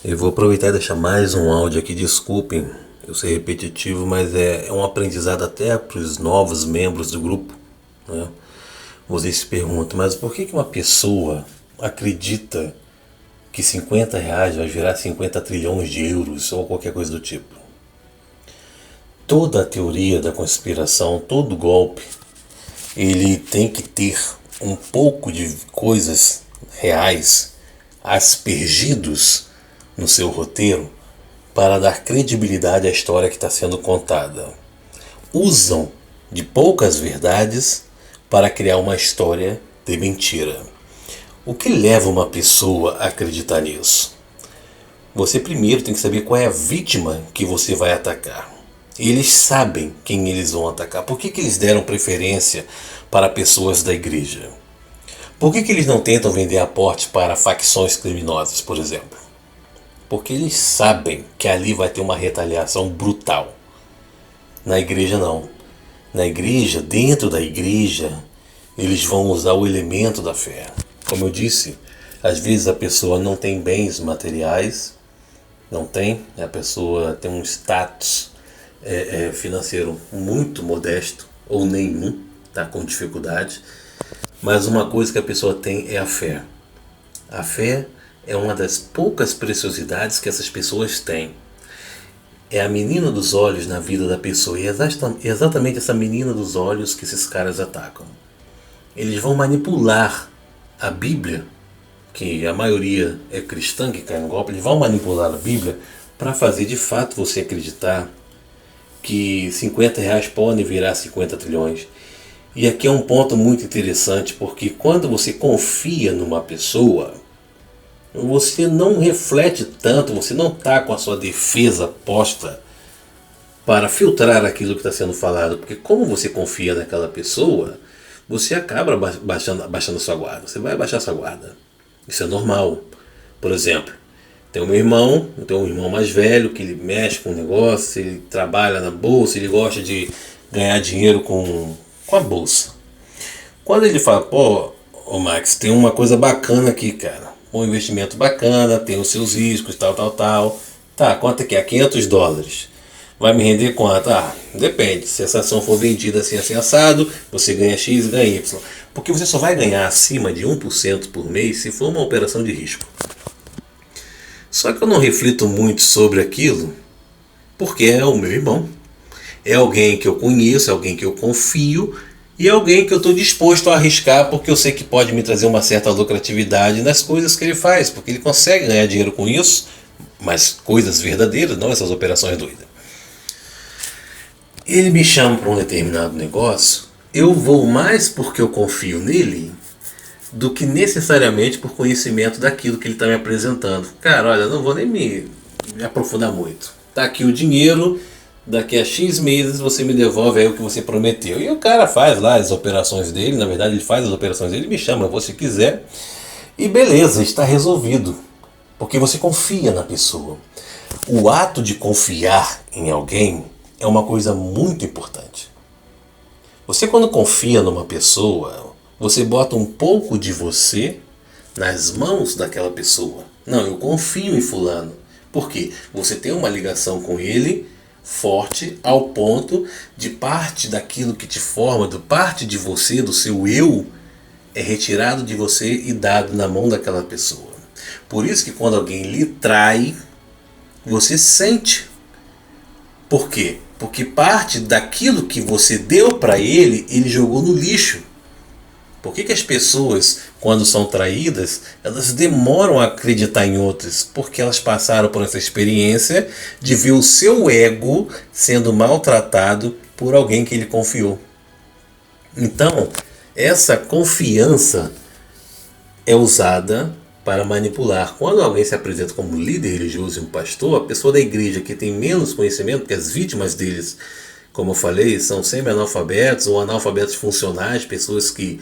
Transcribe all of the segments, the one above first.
Eu vou aproveitar e deixar mais um áudio aqui, desculpem eu ser repetitivo, mas é um aprendizado até para os novos membros do grupo, né? Vocês se perguntam, mas por que uma pessoa acredita que R$ 50 vai virar 50 trilhões de euros ou qualquer coisa do tipo? Toda a teoria da conspiração, todo golpe, ele tem que ter um pouco de coisas reais aspergidos no seu roteiro para dar credibilidade à história que está sendo contada. Usam de poucas verdades para criar uma história de mentira. O que leva uma pessoa a acreditar nisso? Você primeiro tem que saber qual é a vítima que você vai atacar. Eles sabem quem eles vão atacar. Por que eles deram preferência para pessoas da igreja? Por que eles não tentam vender aporte para facções criminosas, por exemplo? Porque eles sabem que ali vai ter uma retaliação brutal. Na igreja não. Na igreja, dentro da igreja, eles vão usar o elemento da fé. Como eu disse, às vezes a pessoa não tem bens materiais, não tem, a pessoa tem um status financeiro muito modesto, ou nenhum, está com dificuldade, mas uma coisa que a pessoa tem é a fé. A fé é uma das poucas preciosidades que essas pessoas têm. É a menina dos olhos na vida da pessoa, e é exatamente essa menina dos olhos que esses caras atacam. Eles vão manipular a Bíblia, que a maioria é cristã que cai no golpe, eles vão manipular a Bíblia para fazer de fato você acreditar que R$ 50 podem virar 50 trilhões. E aqui é um ponto muito interessante, porque quando você confia numa pessoa, você não reflete tanto, você não está com a sua defesa posta para filtrar aquilo que está sendo falado, porque como você confia naquela pessoa, você acaba baixando a sua guarda, você vai baixar a sua guarda. Isso é normal. Por exemplo, tem um irmão mais velho que ele mexe com o negócio, ele trabalha na bolsa, ele gosta de ganhar dinheiro com a bolsa. Quando ele fala, pô, ô Max, tem uma coisa bacana aqui, cara, um investimento bacana, tem os seus riscos, tal. Tá, quanto é que é? $500. Vai me render quanto? Depende. Se essa ação for vendida assim assado, você ganha X e ganha Y. Porque você só vai ganhar acima de 1% por mês se for uma operação de risco. Só que eu não reflito muito sobre aquilo, porque é o meu irmão. É alguém que eu conheço, é alguém que eu confio, e é alguém que eu estou disposto a arriscar, porque eu sei que pode me trazer uma certa lucratividade nas coisas que ele faz, porque ele consegue ganhar dinheiro com isso, mas coisas verdadeiras, não essas operações doidas. Ele me chama para um determinado negócio, eu vou mais porque eu confio nele do que necessariamente por conhecimento daquilo que ele está me apresentando. Cara, olha, não vou nem me aprofundar muito. Tá aqui o dinheiro, daqui a X meses você me devolve aí o que você prometeu. E o cara faz lá as operações dele, na verdade ele faz as operações dele, me chama, você quiser. E beleza, está resolvido. Porque você confia na pessoa. O ato de confiar em alguém é uma coisa muito importante. Você quando confia numa pessoa, você bota um pouco de você nas mãos daquela pessoa. Não, eu confio em fulano. Por quê? Você tem uma ligação com ele forte ao ponto de parte daquilo que te forma, de parte de você, do seu eu, é retirado de você e dado na mão daquela pessoa. Por isso que quando alguém lhe trai, você sente. Por quê? Porque parte daquilo que você deu para ele, ele jogou no lixo. Por que as pessoas, quando são traídas, elas demoram a acreditar em outras? Porque elas passaram por essa experiência de ver o seu ego sendo maltratado por alguém que ele confiou. Então, essa confiança é usada para manipular. Quando alguém se apresenta como líder religioso e um pastor, a pessoa da igreja que tem menos conhecimento, porque as vítimas deles, como eu falei, são semi-analfabetos ou analfabetos funcionais, pessoas que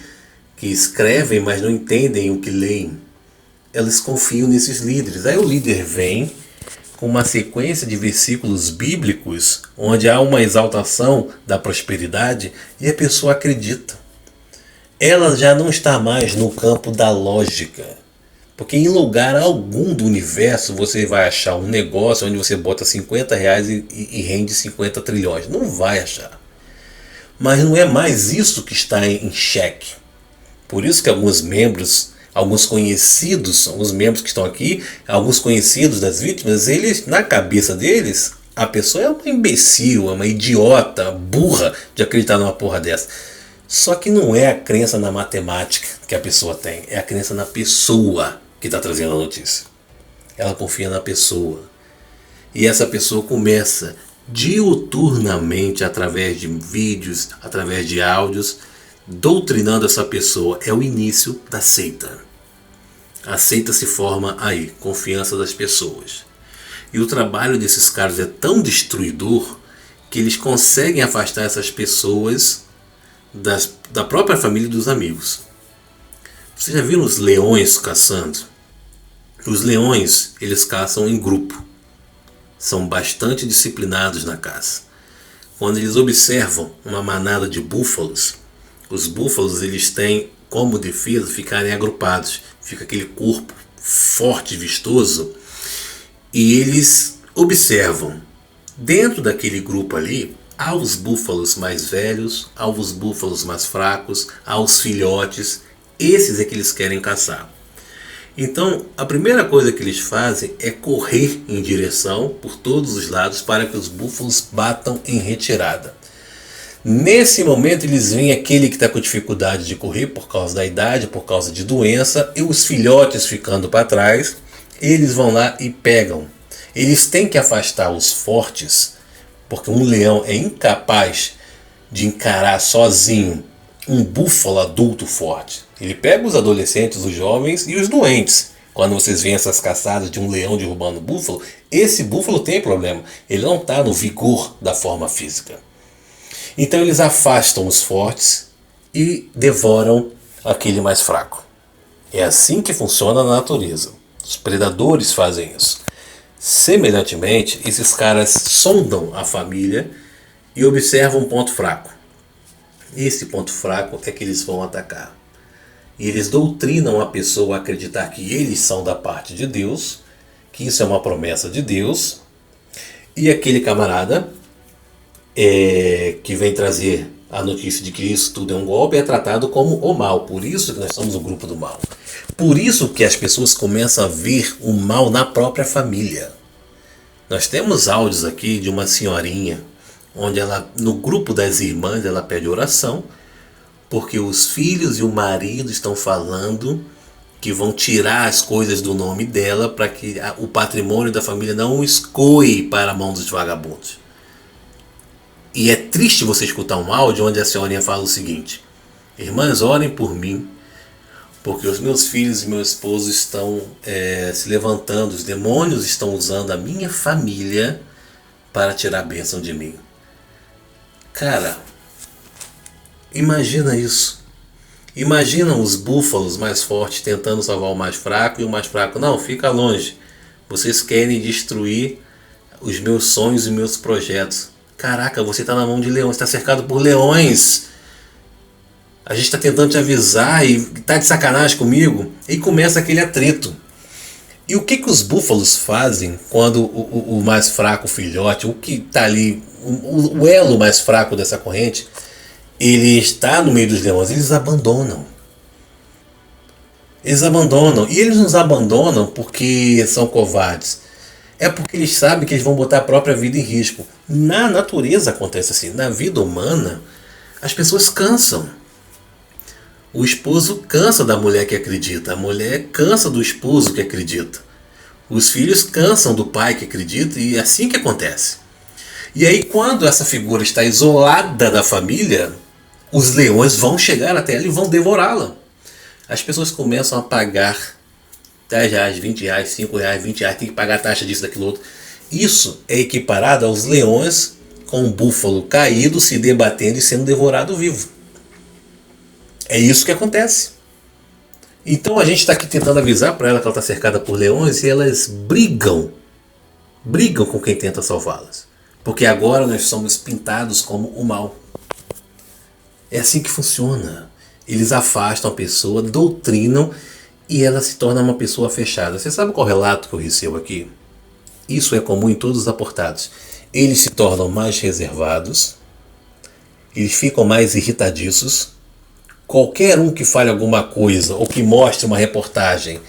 escrevem, mas não entendem o que leem. Elas confiam nesses líderes. Aí o líder vem com uma sequência de versículos bíblicos onde há uma exaltação da prosperidade e a pessoa acredita. Ela já não está mais no campo da lógica. Porque em lugar algum do universo você vai achar um negócio onde você bota R$ 50 e rende 50 trilhões. Não vai achar. Mas não é mais isso que está em xeque. Por isso que alguns membros, alguns conhecidos, alguns membros que estão aqui, alguns conhecidos das vítimas, eles, na cabeça deles, a pessoa é uma imbecil, é uma idiota, burra de acreditar numa porra dessa. Só que não é a crença na matemática que a pessoa tem, é a crença na pessoa que está trazendo a notícia. Ela confia na pessoa. E essa pessoa começa diuturnamente, através de vídeos, através de áudios, doutrinando essa pessoa. É o início da seita. A seita se forma aí, confiança das pessoas. E o trabalho desses caras é tão destruidor que eles conseguem afastar essas pessoas da própria família e dos amigos. Vocês já viram os leões caçando? Os leões, eles caçam em grupo. São bastante disciplinados na caça. Quando eles observam uma manada de búfalos, os búfalos eles têm como defesa ficarem agrupados. Fica aquele corpo forte, vistoso. E eles observam, dentro daquele grupo ali, há os búfalos mais velhos, há os búfalos mais fracos, há os filhotes. Esses é que eles querem caçar. Então, a primeira coisa que eles fazem é correr em direção por todos os lados para que os búfalos batam em retirada. Nesse momento eles veem aquele que está com dificuldade de correr por causa da idade, por causa de doença, e os filhotes ficando para trás, eles vão lá e pegam. Eles têm que afastar os fortes, porque um leão é incapaz de encarar sozinho um búfalo adulto forte. Ele pega os adolescentes, os jovens e os doentes. Quando vocês veem essas caçadas de um leão derrubando um búfalo, esse búfalo tem problema. Ele não está no vigor da forma física. Então eles afastam os fortes e devoram aquele mais fraco. É assim que funciona na natureza. Os predadores fazem isso. Semelhantemente, esses caras sondam a família e observam um ponto fraco. Esse ponto fraco é que eles vão atacar. E eles doutrinam a pessoa a acreditar que eles são da parte de Deus, que isso é uma promessa de Deus, e aquele camarada que vem trazer a notícia de que isso tudo é um golpe é tratado como o mal. Por isso que nós somos o grupo do mal. Por isso que as pessoas começam a ver o mal na própria família. Nós temos áudios aqui de uma senhorinha, onde ela, no grupo das irmãs, ela pede oração, porque os filhos e o marido estão falando que vão tirar as coisas do nome dela para que o patrimônio da família não escoe para a mão dos vagabundos. E é triste você escutar um áudio onde a senhorinha fala o seguinte: irmãs, orem por mim, porque os meus filhos e meu esposo estão se levantando, os demônios estão usando a minha família para tirar a bênção de mim. Cara, imagina isso. Imagina os búfalos mais fortes tentando salvar o mais fraco e o mais fraco: não, fica longe. Vocês querem destruir os meus sonhos e meus projetos. Caraca, você está na mão de leões, está cercado por leões. A gente está tentando te avisar e está de sacanagem comigo. E começa aquele atrito. E o que os búfalos fazem quando o mais fraco, o filhote, o que está ali, o elo mais fraco dessa corrente, ele está no meio dos leões? Eles abandonam. Eles abandonam. E eles nos abandonam porque são covardes. É porque eles sabem que eles vão botar a própria vida em risco. Na natureza acontece assim. Na vida humana, as pessoas cansam. O esposo cansa da mulher que acredita. A mulher cansa do esposo que acredita. Os filhos cansam do pai que acredita. E é assim que acontece. E aí, quando essa figura está isolada da família, os leões vão chegar até ela e vão devorá-la. As pessoas começam a pagar R$10, R$20, R$5, R$20, tem que pagar a taxa disso, daquilo outro. Isso é equiparado aos leões com um búfalo caído, se debatendo e sendo devorado vivo. É isso que acontece. Então a gente está aqui tentando avisar para ela que ela está cercada por leões e elas brigam com quem tenta salvá-las. Porque agora nós somos pintados como o mal. É assim que funciona. Eles afastam a pessoa, doutrinam e ela se torna uma pessoa fechada. Você sabe qual relato que eu recebo aqui? Isso é comum em todos os aportados. Eles se tornam mais reservados, eles ficam mais irritadiços. Qualquer um que fale alguma coisa ou que mostre uma reportagem,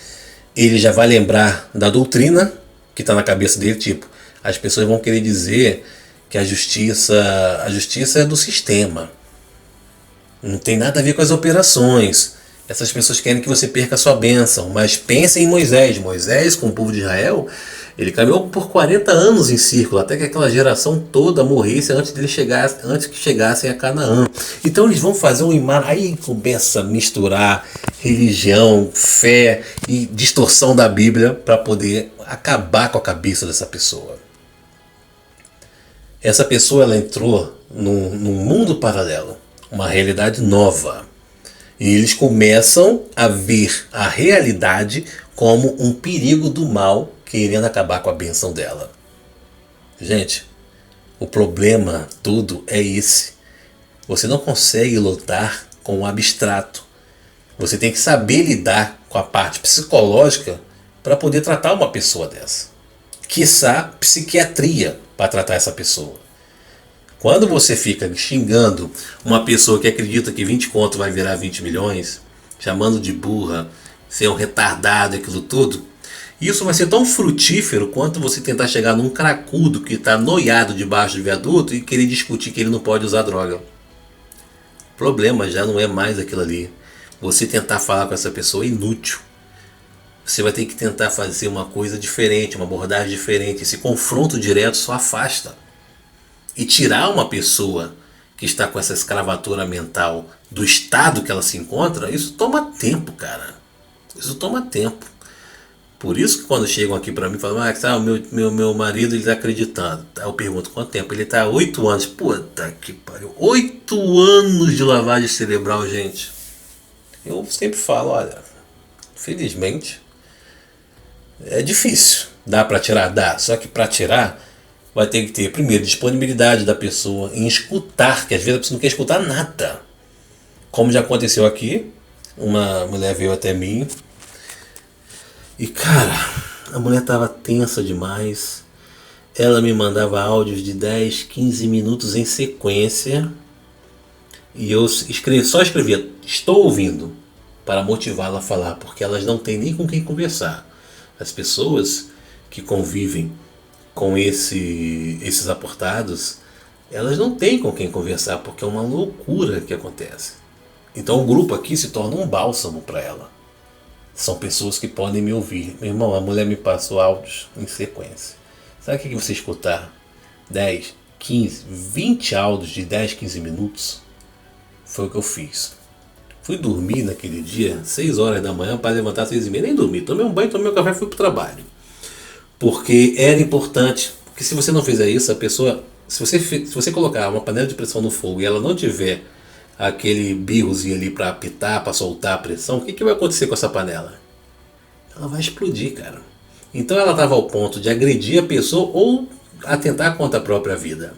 ele já vai lembrar da doutrina que está na cabeça dele, tipo, as pessoas vão querer dizer que a justiça é do sistema. Não tem nada a ver com as operações. Essas pessoas querem que você perca a sua bênção. Mas pensem em Moisés. Moisés, com o povo de Israel, ele caminhou por 40 anos em círculo, até que aquela geração toda morresse antes que chegassem a Canaã. Então eles vão fazer um imã. Aí começa a misturar religião, fé e distorção da Bíblia para poder acabar com a cabeça dessa pessoa. Essa pessoa ela entrou num mundo paralelo, uma realidade nova. E eles começam a ver a realidade como um perigo do mal querendo acabar com a bênção dela. Gente, o problema todo é esse. Você não consegue lutar com o abstrato. Você tem que saber lidar com a parte psicológica para poder tratar uma pessoa dessa. Quiçá psiquiatria para tratar essa pessoa. Quando você fica xingando uma pessoa que acredita que 20 conto vai virar 20 milhões, chamando de burra, ser um retardado, aquilo tudo, isso vai ser tão frutífero quanto você tentar chegar num cracudo que está noiado debaixo do viaduto e querer discutir que ele não pode usar droga. O problema já não é mais aquilo ali. Você tentar falar com essa pessoa é inútil. Você vai ter que tentar fazer uma coisa diferente, uma abordagem diferente. Esse confronto direto só afasta. E tirar uma pessoa que está com essa escravatura mental do estado que ela se encontra, isso toma tempo, cara. Isso toma tempo. Por isso que quando chegam aqui pra mim, falam, meu marido ele está acreditando. Aí eu pergunto, quanto tempo? Ele está há 8 anos. Puta que pariu. 8 anos de lavagem cerebral, gente. Eu sempre falo, olha, felizmente, é difícil. Dá pra tirar? Dá. Só que pra tirar, vai ter que ter, primeiro, disponibilidade da pessoa em escutar, que às vezes a pessoa não quer escutar nada. Como já aconteceu aqui, uma mulher veio até mim e, cara, a mulher tava tensa demais. Ela me mandava áudios de 10, 15 minutos em sequência e eu só escrevia, estou ouvindo, para motivá-la a falar, porque elas não têm nem com quem conversar. As pessoas que convivem com esses aportados, elas não têm com quem conversar, porque é uma loucura que acontece. Então o grupo aqui se torna um bálsamo para ela. São pessoas que podem me ouvir. Meu irmão, a mulher me passou áudios em sequência. Sabe o que você escutar? 10, 15, 20 áudios de 10, 15 minutos? Foi o que eu fiz. Fui dormir naquele dia, 6 horas da manhã, para levantar às 6h30. Nem dormi, tomei um banho, tomei um café e fui para o trabalho. Porque era importante. Porque se você não fizer isso, a pessoa... Se você colocar uma panela de pressão no fogo e ela não tiver aquele birrozinho ali para apitar, para soltar a pressão, o que vai acontecer com essa panela? Ela vai explodir, cara. Então ela estava ao ponto de agredir a pessoa ou atentar contra a própria vida.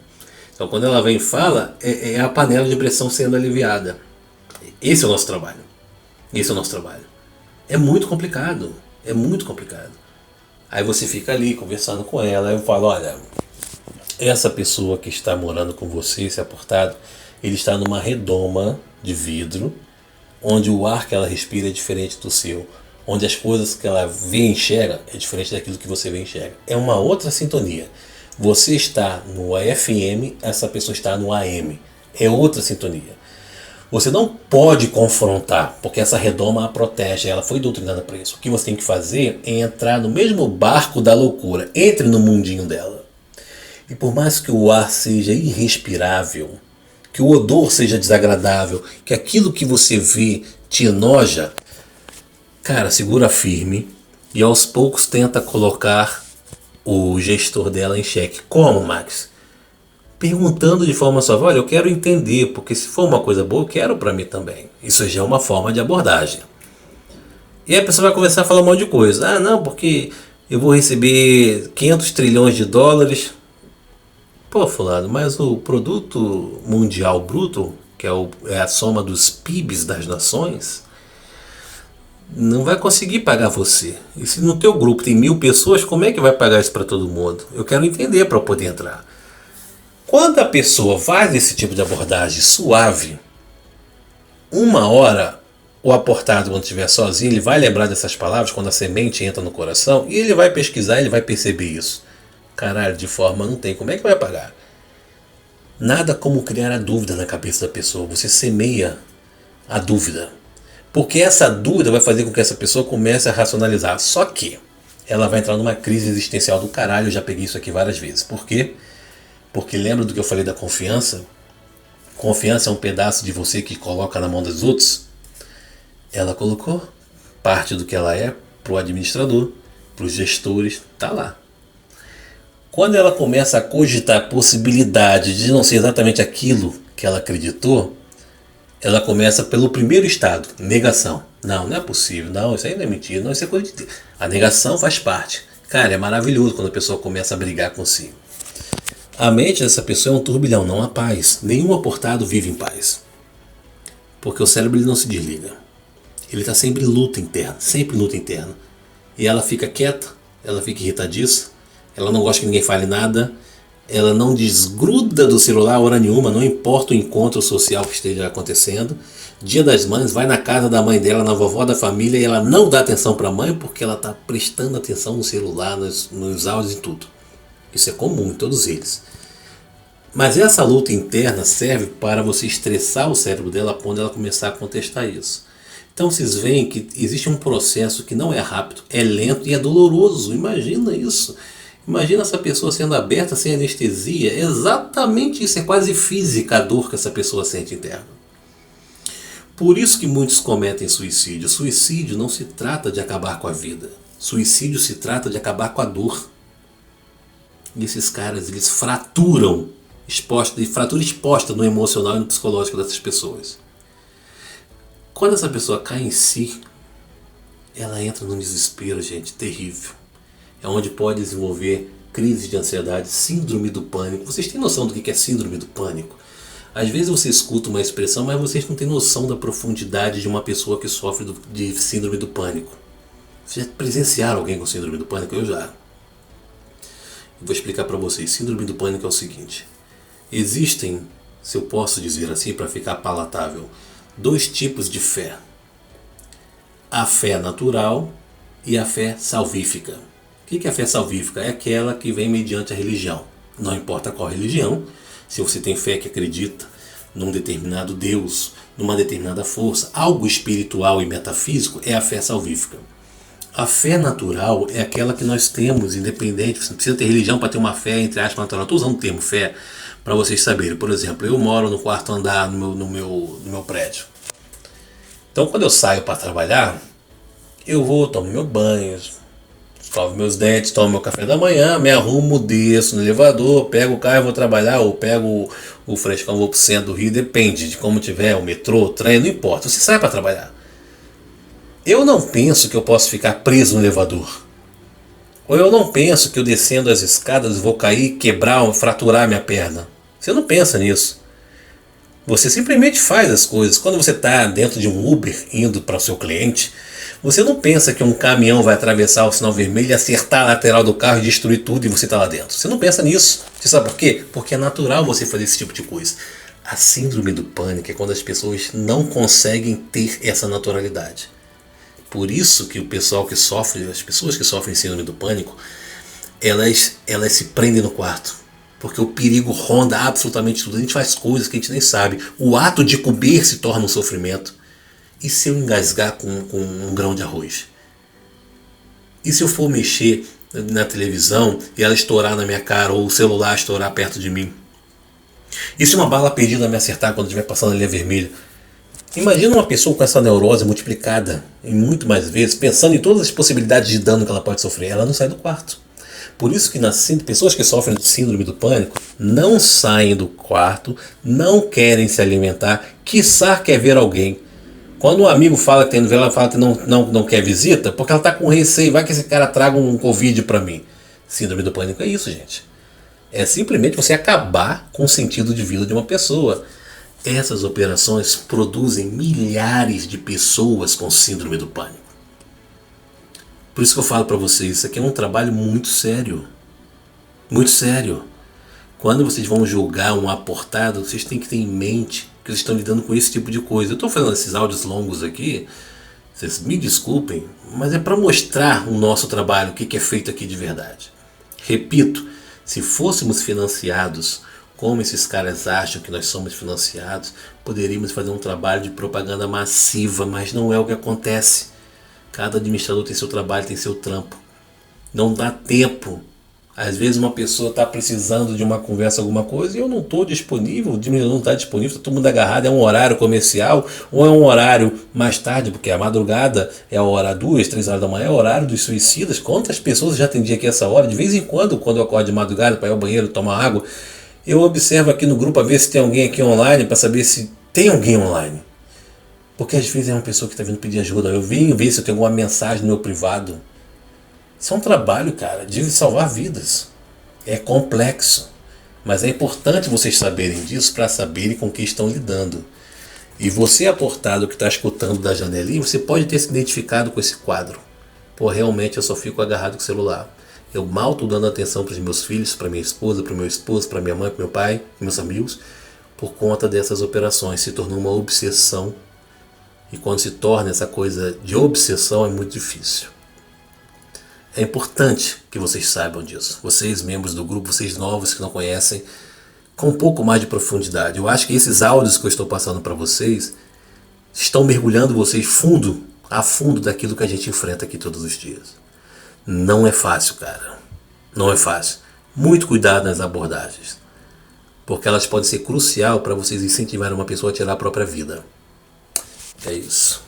Então quando ela vem e fala, é a panela de pressão sendo aliviada. Esse é o nosso trabalho. Esse é o nosso trabalho. É muito complicado. É muito complicado. Aí você fica ali conversando com ela. Aí eu falo, olha, essa pessoa que está morando com você, esse aportado, ele está numa redoma de vidro, onde o ar que ela respira é diferente do seu, onde as coisas que ela vê e enxerga é diferente daquilo que você vê e enxerga. É uma outra sintonia. Você está no FM, essa pessoa está no AM. É outra sintonia. Você não pode confrontar, porque essa redoma a protege, ela foi doutrinada para isso. O que você tem que fazer é entrar no mesmo barco da loucura. Entre no mundinho dela. E por mais que o ar seja irrespirável, que o odor seja desagradável, que aquilo que você vê te enoja, cara, segura firme e aos poucos tenta colocar o gestor dela em xeque. Como, Max? Perguntando de forma suave, olha, eu quero entender, porque se for uma coisa boa, eu quero para mim também. Isso já é uma forma de abordagem. E aí a pessoa vai começar a falar um monte de coisa. Ah, não, porque eu vou receber 500 trilhões de dólares. Pô, fulano, mas o produto mundial bruto, que é a soma dos PIBs das nações, não vai conseguir pagar você. E se no teu grupo tem 1.000 pessoas, como é que vai pagar isso para todo mundo? Eu quero entender para eu poder entrar. Quando a pessoa faz esse tipo de abordagem suave, uma hora o aportado, quando estiver sozinho, ele vai lembrar dessas palavras quando a semente entra no coração e ele vai pesquisar, ele vai perceber isso. Caralho, de forma não tem. Como é que vai pagar? Nada como criar a dúvida na cabeça da pessoa. Você semeia a dúvida. Porque essa dúvida vai fazer com que essa pessoa comece a racionalizar. Só que ela vai entrar numa crise existencial do caralho. Eu já peguei isso aqui várias vezes. Por quê? Porque lembra do que eu falei da confiança? Confiança é um pedaço de você que coloca na mão dos outros. Ela colocou parte do que ela é pro administrador, pros gestores. Tá lá. Quando ela começa a cogitar a possibilidade de não ser exatamente aquilo que ela acreditou, ela começa pelo primeiro estado, negação. Não, não é possível, não, isso aí não é mentira, não, isso é coisa de Deus. A negação faz parte. Cara, é maravilhoso quando a pessoa começa a brigar consigo. A mente dessa pessoa é um turbilhão, não há paz. Nenhum aportado vive em paz. Porque o cérebro ele não se desliga. Ele está sempre em luta interna, sempre em luta interna. E ela fica quieta, ela fica irritadiça, ela não gosta que ninguém fale nada, ela não desgruda do celular hora nenhuma, não importa o encontro social que esteja acontecendo. Dia das Mães, vai na casa da mãe dela, na vovó da família, e ela não dá atenção para a mãe porque ela está prestando atenção no celular, nos áudios e tudo. Isso é comum em todos eles. Mas essa luta interna serve para você estressar o cérebro dela quando ela começar a contestar isso. Então vocês veem que existe um processo que não é rápido, é lento e é doloroso. Imagina isso. Imagina essa pessoa sendo aberta sem anestesia. É exatamente isso, é quase física a dor que essa pessoa sente interna. Por isso que muitos cometem suicídio. Suicídio não se trata de acabar com a vida. Suicídio se trata de acabar com a dor. E esses caras, eles fraturam, fratura exposta no emocional e no psicológico dessas pessoas. Quando essa pessoa cai em si, ela entra num desespero, gente, terrível. É onde pode desenvolver crise de ansiedade, síndrome do pânico. Vocês têm noção do que é síndrome do pânico? Às vezes você escuta uma expressão, mas vocês não têm noção da profundidade de uma pessoa que sofre de síndrome do pânico. Vocês já presenciaram alguém com síndrome do pânico? Eu já. Vou explicar para vocês. Síndrome do pânico é o seguinte. Existem, se eu posso dizer assim para ficar palatável, 2 tipos de fé. A fé natural e a fé salvífica. O que é a fé salvífica? É aquela que vem mediante a religião. Não importa qual religião, se você tem fé que acredita num determinado Deus, numa determinada força, algo espiritual e metafísico, é a fé salvífica. A fé natural é aquela que nós temos, independente. Você não precisa ter religião para ter uma fé, entre aspas, natural. Estou usando o termo fé para vocês saberem. Por exemplo, eu moro no 4º andar no meu prédio. Então, quando eu saio para trabalhar, eu vou, tomo meu banho, escovo meus dentes, tomo meu café da manhã, me arrumo, desço no elevador, pego o carro e vou trabalhar, ou pego o frescão, vou para o centro do Rio, depende de como tiver, o metrô, o trem, não importa. Você sai para trabalhar. Eu não penso que eu posso ficar preso no elevador. Ou eu não penso que eu descendo as escadas vou cair, quebrar, fraturar minha perna. Você não pensa nisso. Você simplesmente faz as coisas. Quando você está dentro de um Uber indo para o seu cliente, você não pensa que um caminhão vai atravessar o sinal vermelho e acertar a lateral do carro e destruir tudo e você está lá dentro. Você não pensa nisso. Você sabe por quê? Porque é natural você fazer esse tipo de coisa. A síndrome do pânico é quando as pessoas não conseguem ter essa naturalidade. Por isso que o pessoal que sofre, as pessoas que sofrem síndrome do pânico, elas se prendem no quarto. Porque o perigo ronda absolutamente tudo. A gente faz coisas que a gente nem sabe. O ato de comer se torna um sofrimento. E se eu engasgar com um grão de arroz? E se eu for mexer na televisão e ela estourar na minha cara ou o celular estourar perto de mim? E se uma bala perdida me acertar quando estiver passando a linha vermelha? Imagina uma pessoa com essa neurose multiplicada em muito mais vezes, pensando em todas as possibilidades de dano que ela pode sofrer. Ela não sai do quarto. Por isso que pessoas que sofrem de síndrome do pânico não saem do quarto, não querem se alimentar, quiçá quer ver alguém. Quando um amigo fala que tem ela fala que não quer visita, porque ela está com receio, vai que esse cara traga um Covid para mim. Síndrome do pânico é isso, gente. É simplesmente você acabar com o sentido de vida de uma pessoa. Essas operações produzem milhares de pessoas com síndrome do pânico. Por isso que eu falo para vocês, isso aqui é um trabalho muito sério. Muito sério. Quando vocês vão julgar um aportado, vocês têm que ter em mente que vocês estão lidando com esse tipo de coisa. Eu estou fazendo esses áudios longos aqui, vocês me desculpem, mas é para mostrar o nosso trabalho, o que é feito aqui de verdade. Repito, se fôssemos financiados como esses caras acham que nós somos financiados, poderíamos fazer um trabalho de propaganda massiva, mas não é o que acontece. Cada administrador tem seu trabalho, tem seu trampo. Não dá tempo. Às vezes uma pessoa está precisando de uma conversa, alguma coisa, e eu não estou disponível, o administrador não está disponível, está todo mundo agarrado, é um horário comercial, ou é um horário mais tarde, porque a madrugada é a hora 2, 3 horas da manhã, é o horário dos suicidas. Quantas pessoas eu já atendi aqui essa hora? De vez em quando eu acordo de madrugada para ir ao banheiro tomar água, eu observo aqui no grupo a ver se tem alguém aqui online, para saber se tem alguém online. Porque às vezes é uma pessoa que está vindo pedir ajuda, eu venho ver se eu tenho alguma mensagem no meu privado. Isso é um trabalho, cara, de salvar vidas. É complexo. Mas é importante vocês saberem disso para saberem com que estão lidando. E você, aportado que está escutando da janelinha, você pode ter se identificado com esse quadro. Pô, realmente eu só fico agarrado com o celular. Eu mal estou dando atenção para os meus filhos, para minha esposa, para o meu esposo, para minha mãe, para meu pai, para meus amigos, por conta dessas operações. Se tornou uma obsessão. E quando se torna essa coisa de obsessão é muito difícil. É importante que vocês saibam disso. Vocês, membros do grupo, vocês novos que não conhecem, com um pouco mais de profundidade. Eu acho que esses áudios que eu estou passando para vocês estão mergulhando vocês a fundo daquilo que a gente enfrenta aqui todos os dias. Não é fácil, cara. Não é fácil. Muito cuidado nas abordagens. Porque elas podem ser crucial para vocês incentivarem uma pessoa a tirar a própria vida. É isso.